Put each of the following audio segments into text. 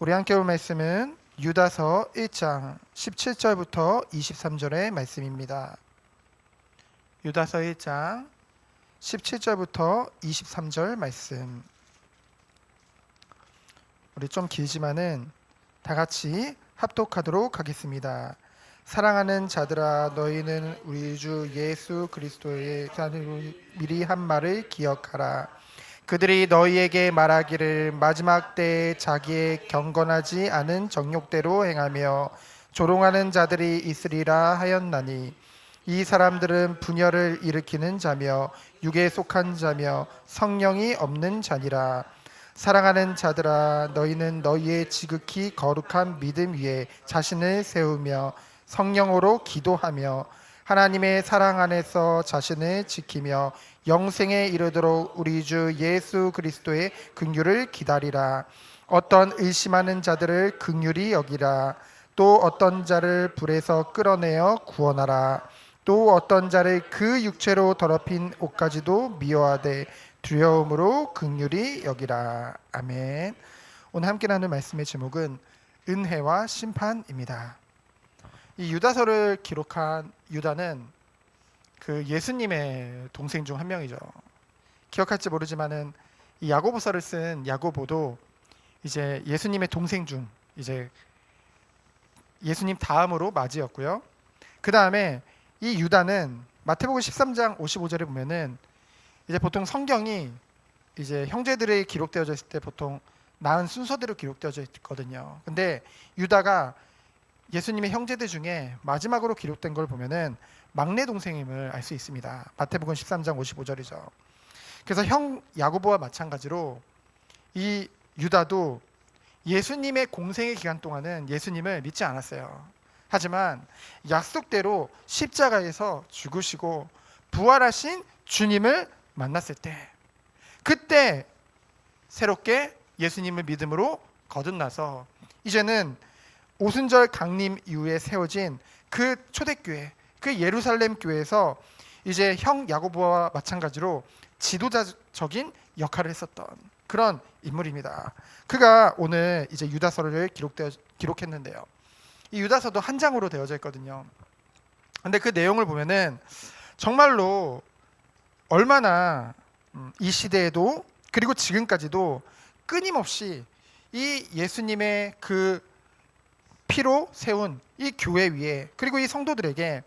우리 함께 볼 말씀은 유다서 1장 17절부터 23절의 말씀입니다. 유다서 1장 17절부터 23절 말씀. 우리 좀 길지만은 다 같이 합독하도록 하겠습니다. 사랑하는 자들아, 너희는 우리 주 예수 그리스도의 미리 한 말을 기억하라. 그들이 너희에게 말하기를 마지막 때에 자기의 경건하지 않은 정욕대로 행하며 조롱하는 자들이 있으리라 하였나니, 이 사람들은 분열을 일으키는 자며 육에 속한 자며 성령이 없는 자니라. 사랑하는 자들아, 너희는 너희의 지극히 거룩한 믿음 위에 자신을 세우며 성령으로 기도하며 하나님의 사랑 안에서 자신을 지키며 영생에 이르도록 우리 주 예수 그리스도의 긍휼을 기다리라. 어떤 의심하는 자들을 긍휼히 여기라. 또 어떤 자를 불에서 끌어내어 구원하라. 또 어떤 자를 그 육체로 더럽힌 옷까지도 미워하되 두려움으로 긍휼히 여기라. 아멘. 오늘 함께 나눌 말씀의 제목은 은혜와 심판입니다. 이 유다서를 기록한 유다는 그 예수님의 동생 중 한 명이죠. 기억할지 모르지만은 이 야고보서를 쓴 야고보도 이제 예수님의 동생 중 이제 예수님 다음으로 맞이였고요. 그 다음에 이 유다는 마태복음 13장 55절에 보면은 이제 보통 성경이 이제 형제들이 기록되어져 있을 때 보통 나은 순서대로 기록되어져 있거든요. 근데 유다가 예수님의 형제들 중에 마지막으로 기록된 걸 보면은 막내 동생임을 알 수 있습니다. 마태복음 13장 55절이죠. 그래서 형 야고보와 마찬가지로 이 유다도 예수님의 공생의 기간 동안은 예수님을 믿지 않았어요. 하지만 약속대로 십자가에서 죽으시고 부활하신 주님을 만났을 때, 그때 새롭게 예수님을 믿음으로 거듭나서 이제는 오순절 강림 이후에 세워진 그 초대교회, 그 예루살렘 교회에서 이제 형 야고보와 마찬가지로 지도자적인 역할을 했었던 그런 인물입니다. 그가 오늘 이제 유다서를 기록했는데요. 이 유다서도 한 장으로 되어져 있거든요. 근데 그 내용을 보면은 정말로 얼마나 이 시대에도 그리고 지금까지도 끊임없이 이 예수님의 그 피로 세운 이 교회 위에, 그리고 이 성도들에게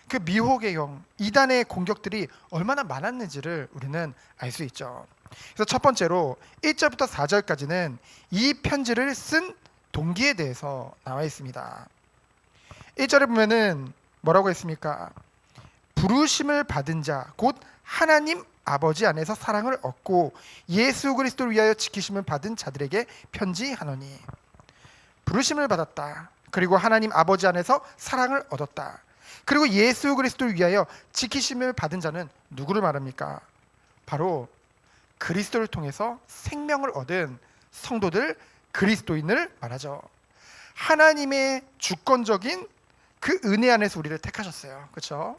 그 미혹의 영, 이단의 공격들이 얼마나 많았는지를 우리는 알 수 있죠. 그래서 첫 번째로 1절부터 4절까지는 이 편지를 쓴 동기에 대해서 나와 있습니다. 1절에 보면은 뭐라고 했습니까? 부르심을 받은 자, 곧 하나님 아버지 안에서 사랑을 얻고 예수 그리스도를 위하여 지키심을 받은 자들에게 편지하노니. 부르심을 받았다. 그리고 하나님 아버지 안에서 사랑을 얻었다. 그리고 예수 그리스도를 위하여 지키심을 받은 자는 누구를 말합니까? 바로 그리스도를 통해서 생명을 얻은 성도들, 그리스도인을 말하죠. 하나님의 주권적인 그 은혜 안에서 우리를 택하셨어요. 그렇죠?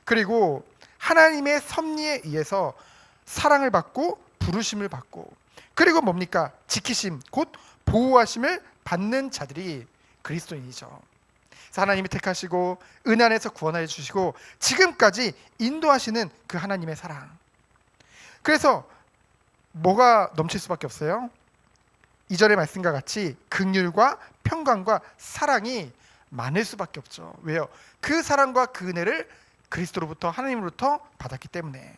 그리고 하나님의 섭리에 의해서 사랑을 받고 부르심을 받고, 그리고 뭡니까? 지키심, 곧 보호하심을 받는 자들이 그리스도인이죠. 그래서 하나님이 택하시고 은혜 안에서 구원하여 주시고 지금까지 인도하시는 그 하나님의 사랑. 그래서 뭐가 넘칠 수밖에 없어요? 2절의 말씀과 같이 긍휼과 평강과 사랑이 많을 수밖에 없죠. 왜요? 그 사랑과 그 은혜를 그리스도로부터, 하나님으로부터 받았기 때문에.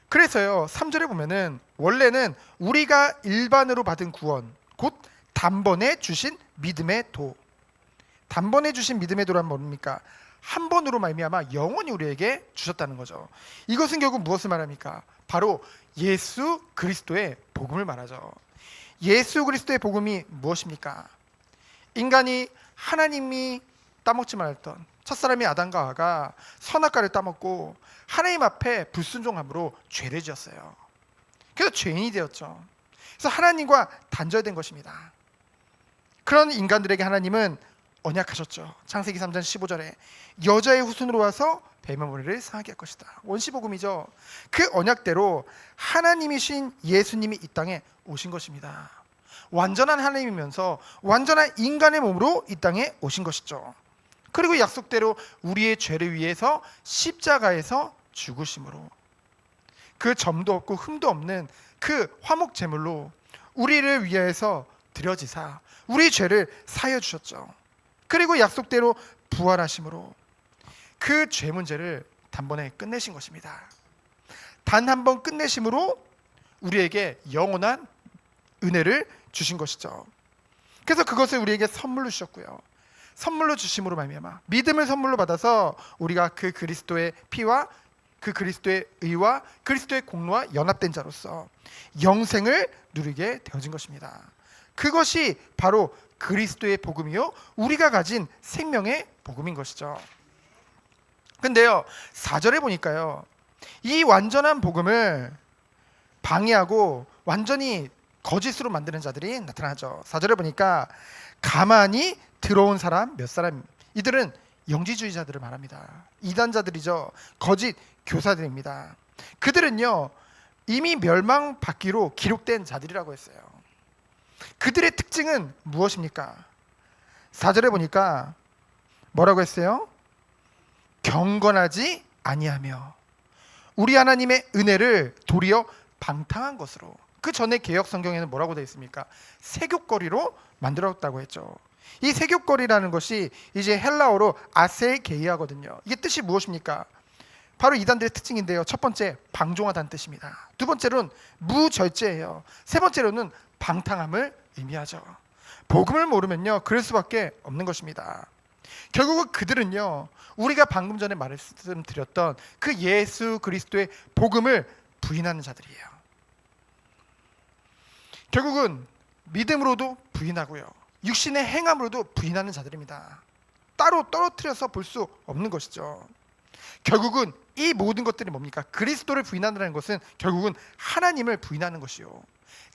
그래서요, 3절에 보면은 원래는 우리가 일반으로 받은 구원, 곧 단번에 주신 믿음의 도. 단번에 주신 믿음의 도란 뭡니까? 한 번으로 말미암아 영원히 우리에게 주셨다는 거죠. 이것은 결국 무엇을 말합니까? 바로 예수 그리스도의 복음을 말하죠. 예수 그리스도의 복음이 무엇입니까? 인간이 하나님이 따먹지 말았던 첫사람이 아담과 하와가 선악과를 따먹고 하나님 앞에 불순종함으로 죄를 지었어요. 그래서 죄인이 되었죠. 그래서 하나님과 단절된 것입니다. 그런 인간들에게 하나님은 언약하셨죠. 창세기 3장 15절에 여자의 후손으로 와서 뱀의 머리를 상하게 할 것이다. 원시복음이죠. 그 언약대로 하나님이신 예수님이 이 땅에 오신 것입니다. 완전한 하나님이면서 완전한 인간의 몸으로 이 땅에 오신 것이죠. 그리고 약속대로 우리의 죄를 위해서 십자가에서 죽으심으로 그 점도 없고 흠도 없는 그 화목 제물로 우리를 위해서 드려지사 우리 죄를 사여 주셨죠. 그리고 약속대로 부활하심으로 그 죄 문제를 단번에 끝내신 것입니다. 단 한 번 끝내심으로 우리에게 영원한 은혜를 주신 것이죠. 그래서 그것을 우리에게 선물로 주셨고요. 선물로 주심으로 말미암아 믿음을 선물로 받아서 우리가 그 그리스도의 피와 그 그리스도의 의와 그리스도의 공로와 연합된 자로서 영생을 누리게 되어진 것입니다. 그것이 바로 그리스도의 복음이요 우리가 가진 생명의 복음인 것이죠. 근데요 4절에 보니까요 이 완전한 복음을 방해하고 완전히 거짓으로 만드는 자들이 나타나죠. 4절에 보니까 가만히 들어온 사람 몇 사람, 이들은 영지주의자들을 말합니다. 이단자들이죠. 거짓 교사들입니다. 그들은요 이미 멸망받기로 기록된 자들이라고 했어요. 그들의 특징은 무엇입니까? 4절에 보니까 뭐라고 했어요? 경건하지 아니하며 우리 하나님의 은혜를 도리어 방탕한 것으로. 그 전에 개역 성경에는 뭐라고 되어 있습니까? 세귑거리로 만들었다고 했죠. 이 세귑거리라는 것이 이제 헬라어로 아셀게이아거든요. 이게 뜻이 무엇입니까? 바로 이단들의 특징인데요. 첫 번째 방종하다는 뜻입니다. 두 번째로는 무절제예요. 세 번째로는 방탕함을 의미하죠. 복음을 모르면요 그럴 수밖에 없는 것입니다. 결국은 그들은요 우리가 방금 전에 말씀드렸던 그 예수 그리스도의 복음을 부인하는 자들이에요. 결국은 믿음으로도 부인하고요 육신의 행함으로도 부인하는 자들입니다. 따로 떨어뜨려서 볼 수 없는 것이죠. 결국은 이 모든 것들이 뭡니까? 그리스도를 부인한다는 것은 결국은 하나님을 부인하는 것이요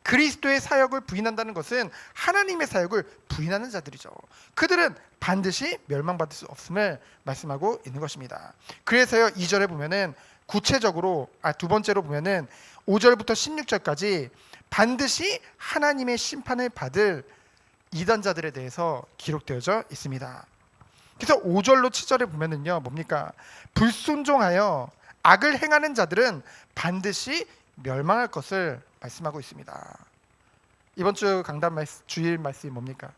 그리스도의 사역을 부인한다는 것은 하나님의 사역을 부인하는 자들이죠. 그들은 반드시 멸망받을 수 없음을 말씀하고 있는 것입니다. 그래서요 2절에 보면은 구체적으로 두 번째로 보면은 5절부터 16절까지 반드시 하나님의 심판을 받을 이단자들에 대해서 기록되어져 있습니다. 그래서 5절로 7절에 보면은요 뭡니까? 불순종하여 악을 행하는 자들은 반드시 멸망할 것을 말씀하고 있습니다. 이번 주 강단 주일 말씀이 뭡니까?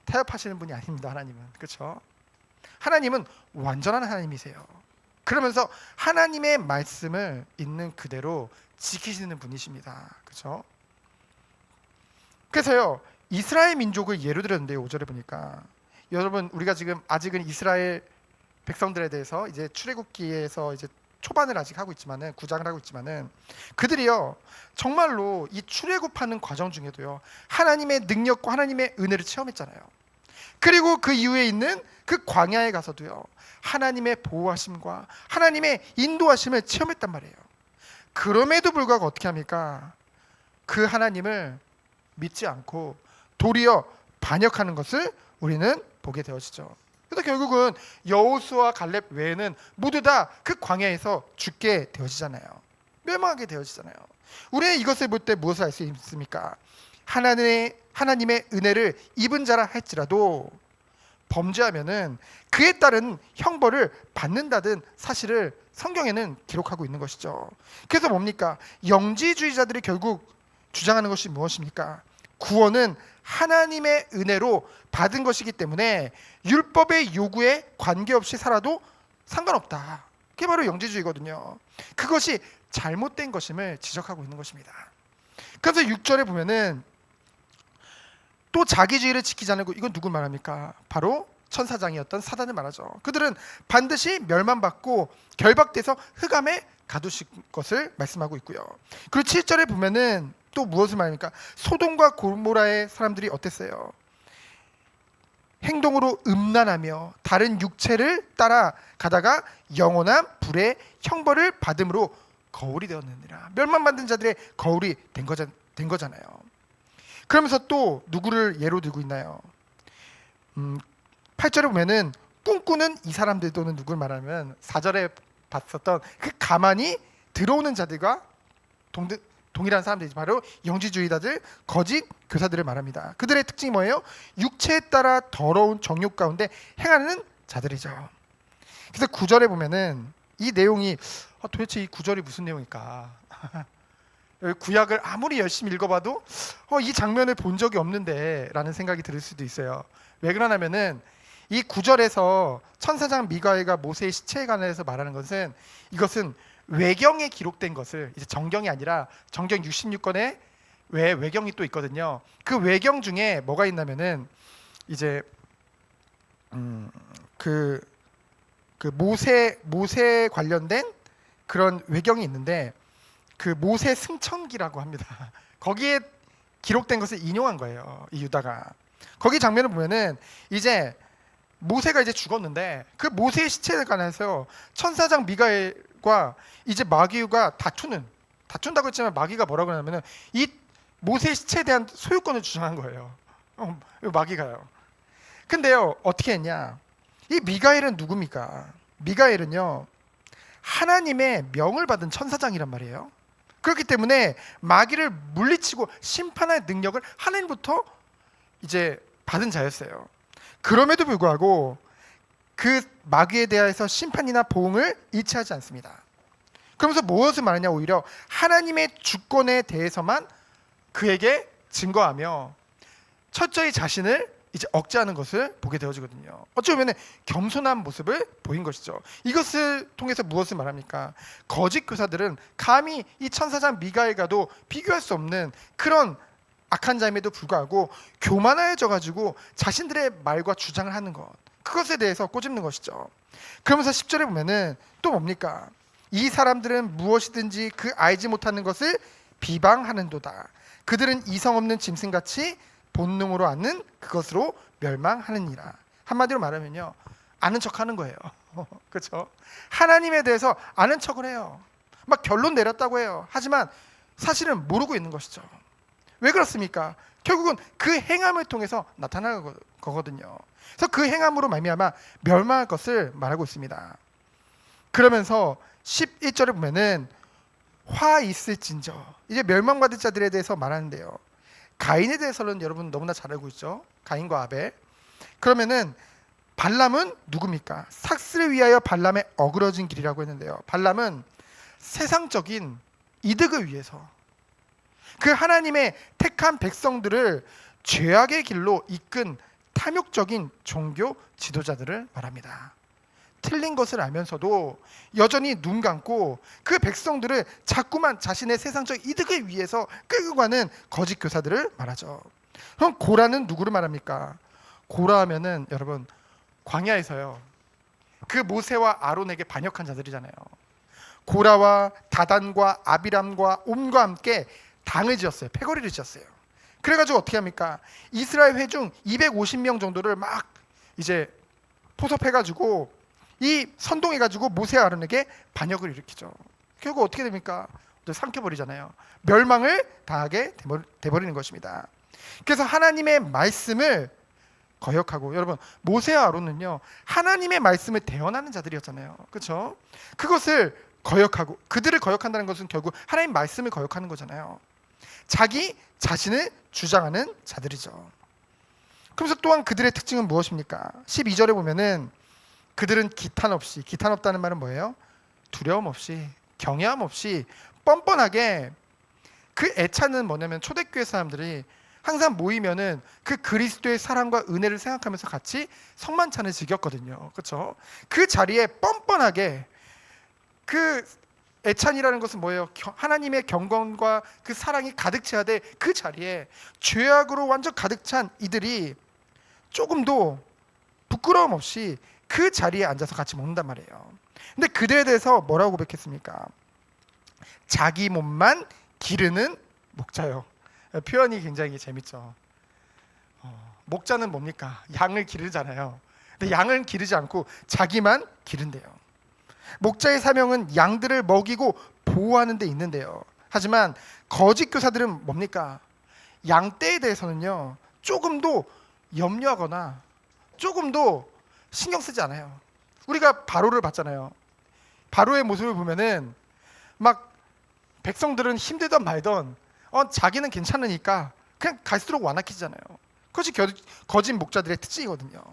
타협하시는 분이 아닙니다. 하나님은. 그렇죠? 하나님은 완전한 하나님이세요. 그러면서 하나님의 말씀을 있는 그대로 지키시는 분이십니다. 그렇죠? 그래서요 이스라엘 민족을 예로 들었는데요 5절에 보니까 여러분 우리가 지금 아직은 이스라엘 백성들에 대해서 이제 출애굽기에서 이제 초반을 아직 하고 있지만은 구장을 하고 있지만은 그들이요 정말로 이 출애굽하는 과정 중에도요 하나님의 능력과 하나님의 은혜를 체험했잖아요. 그리고 그 이후에 있는 그 광야에 가서도요 하나님의 보호하심과 하나님의 인도하심을 체험했단 말이에요. 그럼에도 불구하고 어떻게 합니까? 그 하나님을 믿지 않고 도리어 반역하는 것을 우리는 보게 되어지죠. 그래서 결국은 여호수아 갈렙 외에는 모두 다 그 광야에서 죽게 되어지잖아요. 멸망하게 되어지잖아요. 우리는 이것을 볼 때 무엇을 알 수 있습니까? 하나님의 은혜를 입은 자라 할지라도 범죄하면은 그에 따른 형벌을 받는다는 사실을 성경에는 기록하고 있는 것이죠. 그래서 뭡니까? 영지주의자들이 결국 주장하는 것이 무엇입니까? 구원은 하나님의 은혜로 받은 것이기 때문에 율법의 요구에 관계없이 살아도 상관없다. 그게 바로 영지주의거든요. 그것이 잘못된 것임을 지적하고 있는 것입니다. 그래서 6절에 보면은 또 자기주의를 지키지 않고, 이건 누구 말합니까? 바로 천사장이었던 사단을 말하죠. 그들은 반드시 멸망받고 결박돼서 흑암에 가두실 것을 말씀하고 있고요. 그리고 7절에 보면은 또 무엇을 말합니까? 소돔과 고모라의 사람들이 어땠어요? 행동으로 음란하며 다른 육체를 따라 가다가 영원한 불의 형벌을 받음으로 거울이 되었느니라. 멸망받은 자들의 거울이 된 거잖아요. 그러면서 또 누구를 예로 들고 있나요? 8절에 보면은 꿈꾸는 이 사람들도는 누굴 말하면 4절에 봤었던 그 가만히 들어오는 자들과 동일한 사람들이 바로 영지주의자들, 거짓 교사들을 말합니다. 그들의 특징이 뭐예요? 육체에 따라 더러운 정욕 가운데 행하는 자들이죠. 그래서 9절에 보면은 이 내용이 도대체 이 9절이 무슨 내용일까? 구약을 아무리 열심히 읽어봐도 이 장면을 본 적이 없는데 라는 생각이 들 수도 있어요. 왜 그러냐면은 이 9절에서 천사장 미가엘과 모세의 시체에 관해서 말하는 것은, 이것은 외경에 기록된 것을, 이제 정경이 아니라 정경 66권에 외경이 또 있거든요. 그 외경 중에 뭐가 있냐면은 이제 그 모세 관련된 그런 외경이 있는데, 그 모세 승천기라고 합니다. 거기에 기록된 것을 인용한 거예요, 이 유다가. 거기 장면을 보면은 이제 모세가 이제 죽었는데 그 모세의 시체에 관해서 천사장 미가엘과 이제 마귀가 다툰다고 했지만, 마귀가 뭐라고 하냐면은 이 모세의 시체에 대한 소유권을 주장한 거예요. 마귀가요. 근데요, 어떻게 했냐? 이 미가엘은 누굽니까? 미가엘은요, 하나님의 명을 받은 천사장이란 말이에요. 그렇기 때문에 마귀를 물리치고 심판할 능력을 하나님부터 이제 받은 자였어요. 그럼에도 불구하고 그 마귀에 대해서 심판이나 보응을 일치하지 않습니다. 그러면서 무엇을 말하냐? 오히려 하나님의 주권에 대해서만 그에게 증거하며 철저히 자신을 이제 억제하는 것을 보게 되어지거든요. 어찌 보면 겸손한 모습을 보인 것이죠. 이것을 통해서 무엇을 말합니까? 거짓 교사들은 감히 이 천사장 미가엘과도 비교할 수 없는 그런 악한 자임에도 불구하고 교만해져 가지고 자신들의 말과 주장을 하는 것, 그것에 대해서 꼬집는 것이죠. 그러면서 10절에 보면은 또 뭡니까? 이 사람들은 무엇이든지 그 알지 못하는 것을 비방하는도다. 그들은 이성 없는 짐승같이 본능으로 아는 그것으로 멸망하느니라. 한마디로 말하면요, 아는 척하는 거예요. 그렇죠? 하나님에 대해서 아는 척을 해요. 막 결론 내렸다고 해요. 하지만 사실은 모르고 있는 것이죠. 왜 그렇습니까? 결국은 그 행함을 통해서 나타나는 거거든요. 그래서 그 행함으로 말미암아 멸망할 것을 말하고 있습니다. 그러면서 11절에 보면은 화 있을진저, 이제 멸망받을 자들에 대해서 말하는데요. 가인에 대해서는 여러분 너무나 잘 알고 있죠. 가인과 아벨. 그러면은 발람은 누굽니까? 삭스를 위하여 발람의 어그러진 길이라고 했는데요. 발람은 세상적인 이득을 위해서 그 하나님의 택한 백성들을 죄악의 길로 이끈 탐욕적인 종교 지도자들을 말합니다. 틀린 것을 알면서도 여전히 눈 감고 그 백성들을 자꾸만 자신의 세상적 이득을 위해서 끌고 가는 거짓 교사들을 말하죠. 그럼 고라는 누구를 말합니까? 고라 하면은 여러분 광야에서요, 그 모세와 아론에게 반역한 자들이잖아요. 고라와 다단과 아비람과 옴과 함께 당을 지었어요. 패거리를 지었어요. 그래가지고 어떻게 합니까? 이스라엘 회중 250명 정도를 막 이제 포섭해가지고 이 선동해가지고 모세 아론에게 반역을 일으키죠. 결국 어떻게 됩니까? 삼켜버리잖아요. 멸망을 당하게 돼버리는 것입니다. 그래서 하나님의 말씀을 거역하고, 여러분 모세와 아론은요 하나님의 말씀을 대언하는 자들이었잖아요. 그렇죠? 그것을 거역하고, 그들을 거역한다는 것은 결국 하나님 말씀을 거역하는 거잖아요. 자기 자신을 주장하는 자들이죠. 그래서 또한 그들의 특징은 무엇입니까? 12절에 보면은 그들은 기탄 없이, 기탄 없다는 말은 뭐예요? 두려움 없이, 경외함 없이 뻔뻔하게, 그 애찬은 뭐냐면 초대교회 사람들이 항상 모이면은 그 그리스도의 사랑과 은혜를 생각하면서 같이 성만찬을 즐겼거든요. 그렇죠? 그 자리에 뻔뻔하게, 그 애찬이라는 것은 뭐예요? 하나님의 경건과 그 사랑이 가득 차되 그 자리에 죄악으로 완전 가득 찬 이들이 조금도 부끄러움 없이 그 자리에 앉아서 같이 먹는단 말이에요. 근데 그들에 대해서 뭐라고 고백했습니까? 자기 몸만 기르는 목자요. 표현이 굉장히 재밌죠. 목자는 뭡니까? 양을 기르잖아요. 근데 양을 기르지 않고 자기만 기른대요. 목자의 사명은 양들을 먹이고 보호하는 데 있는데요. 하지만 거짓 교사들은 뭡니까? 양떼에 대해서는요 조금도 염려하거나 조금도 신경 쓰지 않아요. 우리가 바로를 봤잖아요. 바로의 모습을 보면은 막 백성들은 힘들던 말던 자기는 괜찮으니까 그냥 갈수록 완악해지잖아요. 그것이 거짓 목자들의 특징이거든요.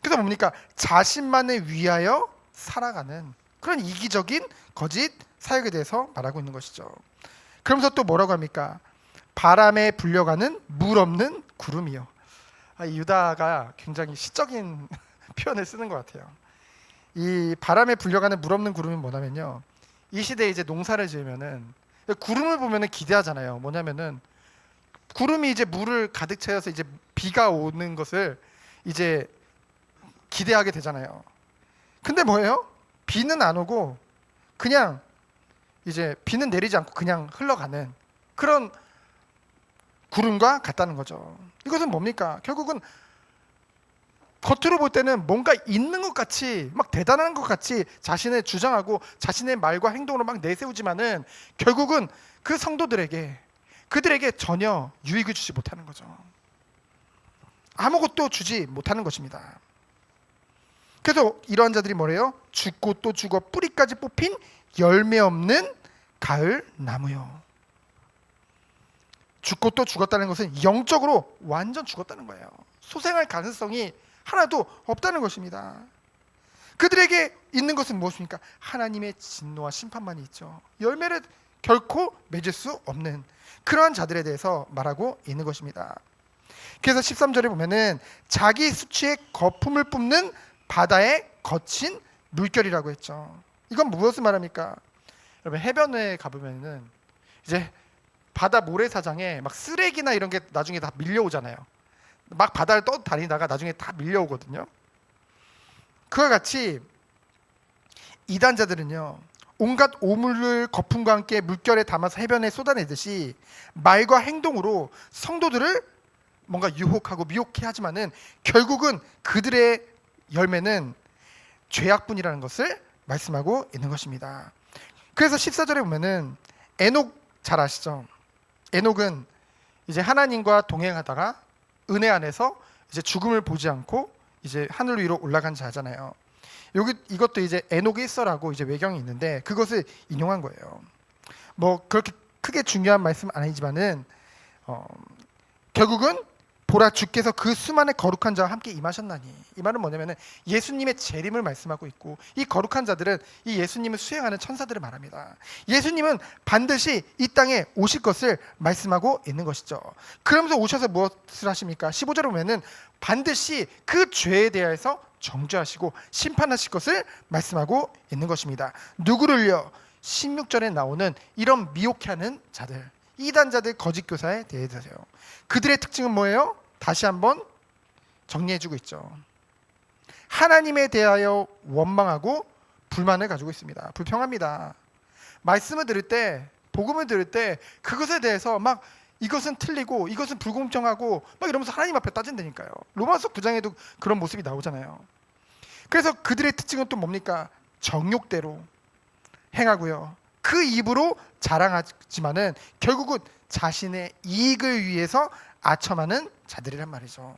그래서 뭡니까? 자신만을 위하여 살아가는 그런 이기적인 거짓 사역에 대해서 말하고 있는 것이죠. 그러면서 또 뭐라고 합니까? 바람에 불려가는 물 없는 구름이요. 이 유다가 굉장히 시적인 표현을 쓰는 것 같아요. 이 바람에 불려가는 물 없는 구름은 뭐냐면요, 이 시대에 이제 농사를 지으면은 구름을 보면은 기대하잖아요. 뭐냐면은 구름이 이제 물을 가득 채워서 이제 비가 오는 것을 이제 기대하게 되잖아요. 근데 뭐예요? 비는 안 오고 그냥 이제 비는 내리지 않고 그냥 흘러가는 그런 구름과 같다는 거죠. 이것은 뭡니까? 결국은 겉으로 볼 때는 뭔가 있는 것 같이 막 대단한 것 같이 자신을 주장하고 자신의 말과 행동으로 막 내세우지만은 결국은 그 성도들에게 그들에게 전혀 유익을 주지 못하는 거죠. 아무것도 주지 못하는 것입니다. 그래서 이러한 자들이 뭐래요? 죽고 또 죽어 뿌리까지 뽑힌 열매 없는 가을 나무요. 죽고 또 죽었다는 것은 영적으로 완전 죽었다는 거예요. 소생할 가능성이 하나도 없다는 것입니다. 그들에게 있는 것은 무엇입니까? 하나님의 진노와 심판만이 있죠. 열매를 결코 맺을 수 없는 그러한 자들에 대해서 말하고 있는 것입니다. 그래서 13절에 보면은 자기 수치의 거품을 뿜는 바다의 거친 물결이라고 했죠. 이건 무엇을 말합니까? 여러분, 해변에 가보면은 이제 바다 모래사장에 막 쓰레기나 이런 게 나중에 다 밀려오잖아요. 막 바다를 떠다니다가 나중에 다 밀려오거든요. 그와 같이 이단자들은요, 온갖 오물을 거품과 함께 물결에 담아서 해변에 쏟아내듯이 말과 행동으로 성도들을 뭔가 유혹하고 미혹해 하지만은 결국은 그들의 열매는 죄악뿐이라는 것을 말씀하고 있는 것입니다. 그래서 14절에 보면은 에녹 잘 아시죠? 에녹은 이제 하나님과 동행하다가 은혜 안에서 이제 죽음을 보지 않고 이제 하늘 위로 올라간 자잖아요. 이것도 이제 에녹의 일서라고 이제 외경이 있는데 그것을 인용한 거예요. 뭐 그렇게 크게 중요한 말씀 아니지만은 결국은 보라 주께서 그 수많은 거룩한 자와 함께 임하셨나니, 이 말은 뭐냐면은 예수님의 재림을 말씀하고 있고, 이 거룩한 자들은 이 예수님을 수행하는 천사들을 말합니다. 예수님은 반드시 이 땅에 오실 것을 말씀하고 있는 것이죠. 그러면서 오셔서 무엇을 하십니까? 15절에 보면은 반드시 그 죄에 대해서 정죄하시고 심판하실 것을 말씀하고 있는 것입니다. 누구를요? 16절에 나오는 이런 미혹하는 자들, 이단자들, 거짓 교사에 대해서요. 그들의 특징은 뭐예요? 다시 한번 정리해주고 있죠. 하나님에 대하여 원망하고 불만을 가지고 있습니다. 불평합니다. 말씀을 들을 때, 복음을 들을 때 그것에 대해서 막 이것은 틀리고 이것은 불공정하고 막 이러면서 하나님 앞에 따진다니까요. 로마서 9장에도 그런 모습이 나오잖아요. 그래서 그들의 특징은 또 뭡니까? 정욕대로 행하고요. 그 입으로 자랑하지만은 결국은 자신의 이익을 위해서 아첨하는 자들이란 말이죠.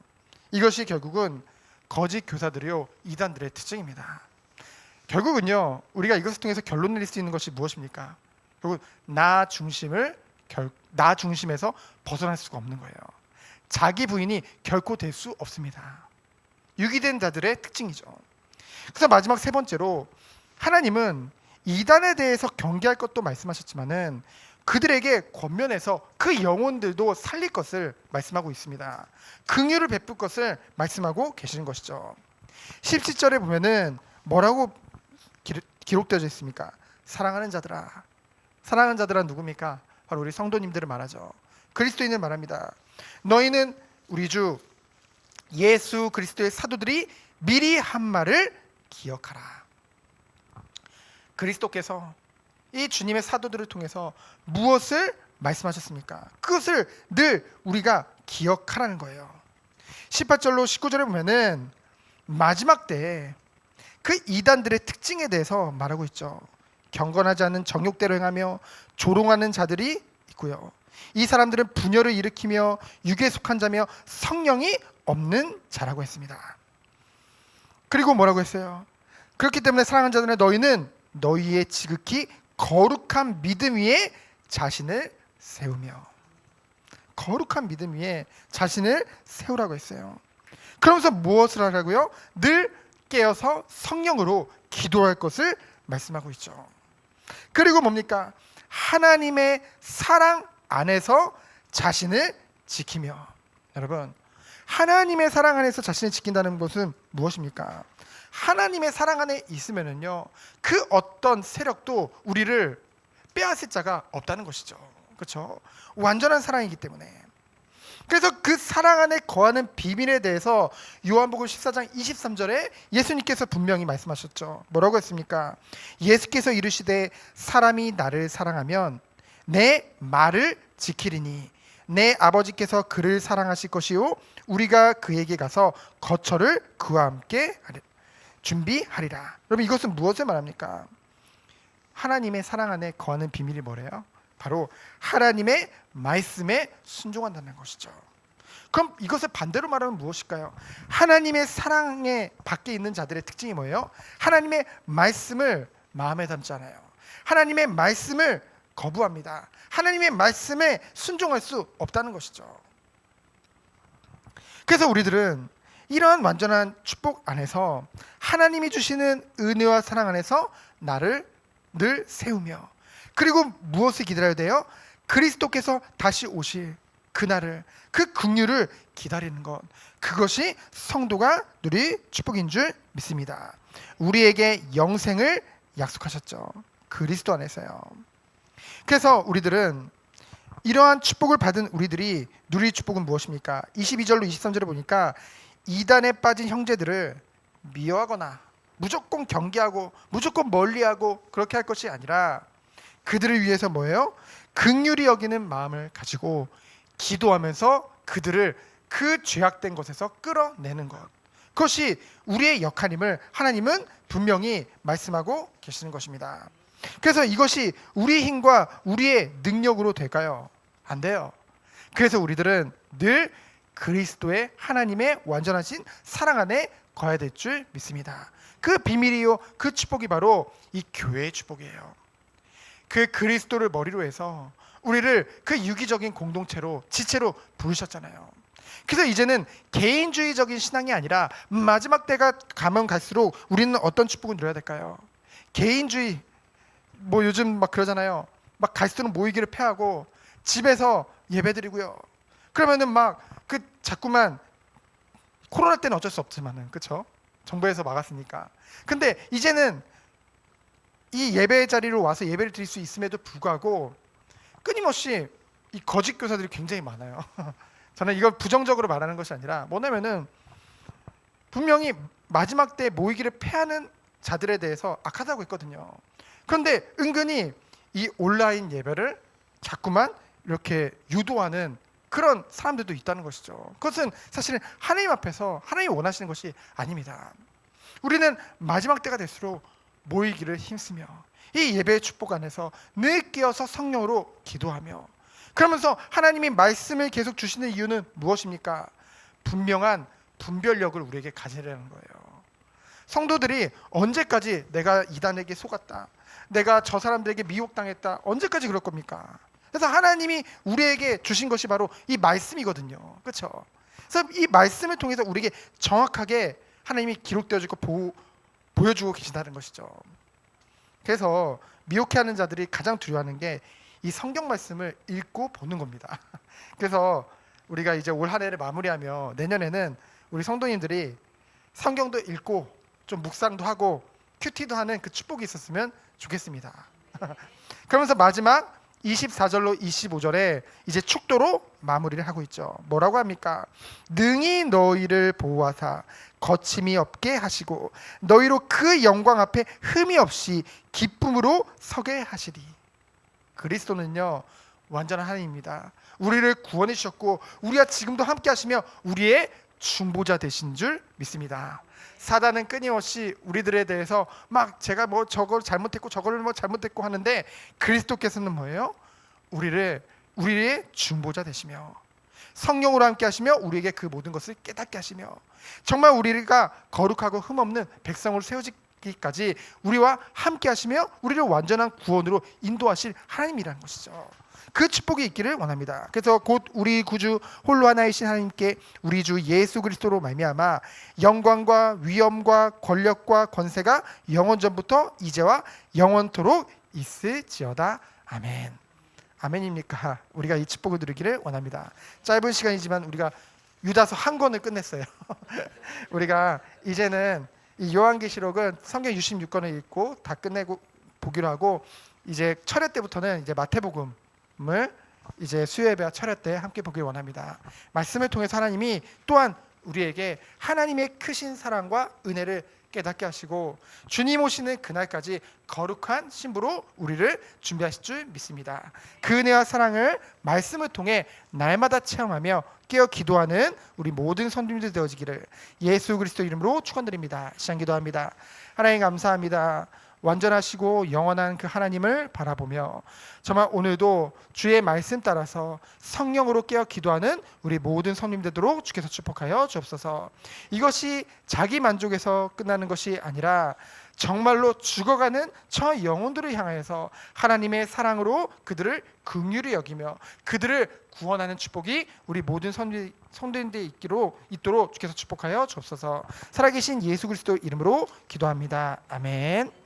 이것이 결국은 거짓 교사들이요, 이단들의 특징입니다. 결국은요, 우리가 이것을 통해서 결론 내릴 수 있는 것이 무엇입니까? 결국 나 중심에서 벗어날 수가 없는 거예요. 자기 부인이 결코 될 수 없습니다. 유기된 자들의 특징이죠. 그래서 마지막 세 번째로 하나님은 이단에 대해서 경계할 것도 말씀하셨지만은 그들에게 권면해서 그 영혼들도 살릴 것을 말씀하고 있습니다. 긍휼을 베풀 것을 말씀하고 계시는 것이죠. 17절에 보면은 뭐라고 기록되어져 있습니까? 사랑하는 자들아. 사랑하는 자들은 누굽니까? 바로 우리 성도님들을 말하죠. 그리스도인을 말합니다. 너희는 우리 주 예수 그리스도의 사도들이 미리 한 말을 기억하라. 그리스도께서 이 주님의 사도들을 통해서 무엇을 말씀하셨습니까? 그것을 늘 우리가 기억하라는 거예요. 18절로 19절에 보면은 마지막 때에 그 이단들의 특징에 대해서 말하고 있죠. 경건하지 않은 정욕대로 행하며 조롱하는 자들이 있고요. 이 사람들은 분열을 일으키며 육에 속한 자며 성령이 없는 자라고 했습니다. 그리고 뭐라고 했어요? 그렇기 때문에 사랑하는 자들아, 너희는 너희의 지극히 거룩한 믿음 위에 자신을 세우며, 거룩한 믿음 위에 자신을 세우라고 했어요. 그러면서 무엇을 하라고요? 늘 깨어서 성령으로 기도할 것을 말씀하고 있죠. 그리고 뭡니까? 하나님의 사랑 안에서 자신을 지키며. 여러분, 하나님의 사랑 안에서 자신을 지킨다는 것은 무엇입니까? 하나님의 사랑 안에 있으면은요, 그 어떤 세력도 우리를 빼앗을 자가 없다는 것이죠. 그렇죠? 완전한 사랑이기 때문에. 그래서 그 사랑 안에 거하는 비밀에 대해서 요한복음 14장 23절에 예수님께서 분명히 말씀하셨죠. 뭐라고 했습니까? 예수께서 이르시되 사람이 나를 사랑하면 내 말을 지키리니 내 아버지께서 그를 사랑하실 것이요 우리가 그에게 가서 거처를 그와 함께 준비하리라. 여러분, 이것은 무엇을 말합니까? 하나님의 사랑 안에 거하는 비밀이 뭐래요? 바로 하나님의 말씀에 순종한다는 것이죠. 그럼 이것을 반대로 말하면 무엇일까요? 하나님의 사랑에 밖에 있는 자들의 특징이 뭐예요? 하나님의 말씀을 마음에 담지 않아요. 하나님의 말씀을 거부합니다. 하나님의 말씀에 순종할 수 없다는 것이죠. 그래서 우리들은 이러한 완전한 축복 안에서 하나님이 주시는 은혜와 사랑 안에서 나를 늘 세우며, 그리고 무엇을 기다려야 돼요? 그리스도께서 다시 오실 그날을, 그 긍휼을 기다리는 것, 그것이 성도가 누릴 축복인 줄 믿습니다. 우리에게 영생을 약속하셨죠. 그리스도 안에서요. 그래서 우리들은 이러한 축복을 받은 우리들이 누릴 축복은 무엇입니까? 22절로 23절에 보니까 이단에 빠진 형제들을 미워하거나 무조건 경계하고 무조건 멀리하고 그렇게 할 것이 아니라 그들을 위해서 뭐예요? 긍휼히 여기는 마음을 가지고 기도하면서 그들을 그 죄악된 것에서 끌어내는 것, 그것이 우리의 역할임을 하나님은 분명히 말씀하고 계시는 것입니다. 그래서 이것이 우리의 힘과 우리의 능력으로 될까요? 안 돼요. 그래서 우리들은 늘 그리스도의 하나님의 완전하신 사랑 안에 거해야 될 줄 믿습니다. 그 비밀이요, 그 축복이 바로 이 교회의 축복이에요. 그 그리스도를 머리로 해서 우리를 그 유기적인 공동체로, 지체로 부르셨잖아요. 그래서 이제는 개인주의적인 신앙이 아니라 마지막 때가 가면 갈수록 우리는 어떤 축복을 누려야 될까요? 개인주의, 뭐 요즘 막 그러잖아요. 막 갈수록 모이기를 패하고 집에서 예배드리고요. 그러면은 막 그 자꾸만, 코로나 때는 어쩔 수 없지만은, 그렇죠? 정부에서 막았으니까. 근데 이제는 이 예배 자리로 와서 예배를 드릴 수 있음에도 불구하고 끊임없이 이 거짓 교사들이 굉장히 많아요. 저는 이걸 부정적으로 말하는 것이 아니라 뭐냐면은 분명히 마지막 때 모이기를 패하는 자들에 대해서 악하다고 했거든요. 그런데 은근히 이 온라인 예배를 자꾸만 이렇게 유도하는 그런 사람들도 있다는 것이죠. 그것은 사실은 하나님 앞에서 하나님이 원하시는 것이 아닙니다. 우리는 마지막 때가 될수록 모이기를 힘쓰며 이 예배의 축복 안에서 늘 깨어서 성령으로 기도하며, 그러면서 하나님이 말씀을 계속 주시는 이유는 무엇입니까? 분명한 분별력을 우리에게 가지려는 거예요. 성도들이 언제까지 내가 이단에게 속았다, 내가 저 사람들에게 미혹당했다, 언제까지 그럴 겁니까? 그래서 하나님이 우리에게 주신 것이 바로 이 말씀이거든요. 그렇죠? 그래서 이 말씀을 통해서 우리에게 정확하게 하나님이 기록되어지고 보여주고 계신다는 것이죠. 그래서 미혹해하는 자들이 가장 두려워하는 게 이 성경 말씀을 읽고 보는 겁니다. 그래서 우리가 이제 올 한 해를 마무리하며 내년에는 우리 성도님들이 성경도 읽고 좀 묵상도 하고 큐티도 하는 그 축복이 있었으면 좋겠습니다. 그러면서 마지막 24절로 25절에 이제 축도로 마무리를 하고 있죠. 뭐라고 합니까? 능히 너희를 보호하사 거침이 없게 하시고 너희로 그 영광 앞에 흠이 없이 기쁨으로 서게 하시리. 그리스도는요, 완전한 하나님입니다. 우리를 구원해 주셨고 우리와 지금도 함께 하시며 우리의 중보자 되신 줄 믿습니다. 사단은 끊임없이 우리들에 대해서 막 제가 뭐 저걸 잘못했고 저걸 뭐 잘못했고 하는데, 그리스도께서는 뭐예요? 우리의 중보자 되시며 성령으로 함께 하시며 우리에게 그 모든 것을 깨닫게 하시며 정말 우리가 거룩하고 흠없는 백성으로 이르기까지 우리와 함께 하시며 우리를 완전한 구원으로 인도하실 하나님이라는 것이죠. 그 축복이 있기를 원합니다. 그래서 곧 우리 구주 홀로 하나이신 하나님께 우리 주 예수 그리스도로 말미암아 영광과 위엄과 권력과 권세가 영원 전부터 이제와 영원토록 있을지어다. 아멘. 아멘입니까? 우리가 이 축복을 누리기를 원합니다. 짧은 시간이지만 우리가 유다서 한 권을 끝냈어요. 우리가 이제는 이 요한계시록은 성경 66권을 읽고 다 끝내고 보기로 하고, 이제 철회 때부터는 이제 마태복음을 이제 수요예배와 철회 때 함께 보길 원합니다. 말씀을 통해서 하나님이 또한 우리에게 하나님의 크신 사랑과 은혜를 깨닫게 하시고 주님 오시는 그날까지 거룩한 신부로 우리를 준비하실 줄 믿습니다. 그 은혜와 사랑을 말씀을 통해 날마다 체험하며 깨어 기도하는 우리 모든 성도님들 되어지기를 예수 그리스도 이름으로 축원드립니다. 시간 기도합니다. 하나님 감사합니다. 완전하시고 영원한 그 하나님을 바라보며 정말 오늘도 주의 말씀 따라서 성령으로 깨어 기도하는 우리 모든 성도님 되도록 주께서 축복하여 주옵소서. 이것이 자기 만족에서 끝나는 것이 아니라 정말로 죽어가는 저 영혼들을 향하여서 하나님의 사랑으로 그들을 긍휼히 여기며 그들을 구원하는 축복이 우리 모든 성도님들이 있도록 주께서 축복하여 주옵소서. 살아계신 예수 그리스도 이름으로 기도합니다. 아멘.